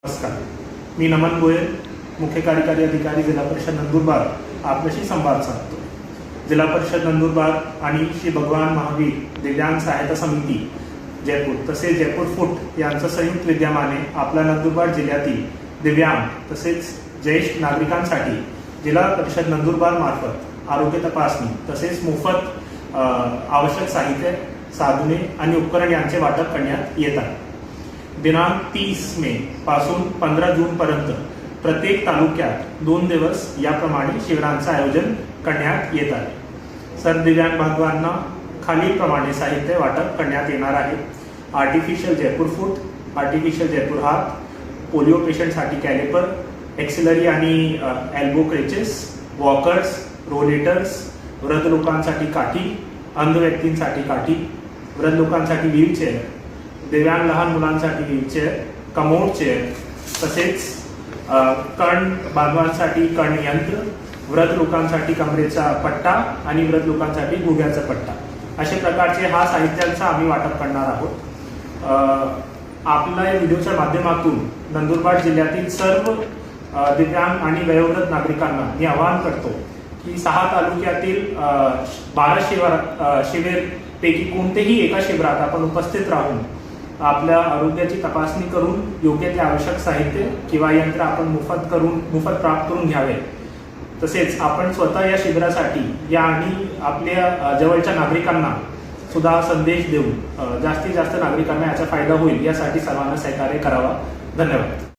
नमस्कार, मी नमन गोयल, मुख्य कार्यकारी अधिकारी जिल्हा परिषद नंदुरबार आपल्याशी संवाद साधतो। जिल्हा परिषद नंदुरबार आणि श्री भगवान महावीर दिव्यांग सहायता समिती जयपूर तसेच जयपूर फूट यांचं संयुक्त विद्यमाने आपल्या नंदुरबार जिल्ह्यातील दिव्यांग तसेच ज्येष्ठ नागरिकांसाठी जिल्हा परिषद नंदुरबार मार्फत आरोग्य तपासणी तसेच मोफत आवश्यक साहित्य, साधने आणि उपकरण यांचे वाटप करण्यात येत आहे। दिनांक 30 मे पासून 15 जून पर्यंत प्रत्येक तालुक्यात 2 दिवस याप्रमाणे शिबिरांचं आयोजन करण्यात येत आहे। सर्व दिव्यांग बांधवांना खालीलप्रमाणे साहित्य वाटप करण्यात येणार आहे। आर्टिफिशियल जयपूर फूट, आर्टिफिशियल जयपूर हात, पोलिओ पेशंटसाठी कॅलिपर, एक्सिलरी आणि एल्बो क्रेचेस, वॉकर्स, रोलेटर्स, वृद्ध लोकांसाठी काठी, अंध व्यक्तींसाठी काठी, वृद्ध लोकांसाठी व्हीलचेअर, दिव्यांग लहान मुलांसाठी व्हीलचेअर, कमोड चेअर, तसेच कण बांधवांसाठी कण यंत्र, वृद्ध लोकांसाठी कमरेचा पट्टा आणि वृद्ध लोकांसाठी गुडघ्याचा पट्टा, अशा प्रकारचे हा साहित्यांचा आम्ही वाटप करणार आहोत। आपल्या व्हिडिओच्या माध्यमातून नंदुरबार जिल्ह्यातील सर्व दिव्यांग आणि वयोवृद्ध नागरिकांना मी आवाहन करतो की 6 तालुक्यातील 12 शिबिर पैकी कोणतेही एका शिबिरात आपण उपस्थित राहून आपल्या आरोग्याची तपासणी करून योग्य ते आवश्यक साहित्य किंवा यंत्र आपण मोफत प्राप्त करून घ्यावे। तसेच आपण स्वतः या शिबिरासाठी या आणि आपल्या जवळच्या नागरिकांना सुद्धा संदेश देऊन जास्तीत जास्त नागरिकांना याचा फायदा होईल यासाठी सर्वांना सहकार्य करावा। धन्यवाद।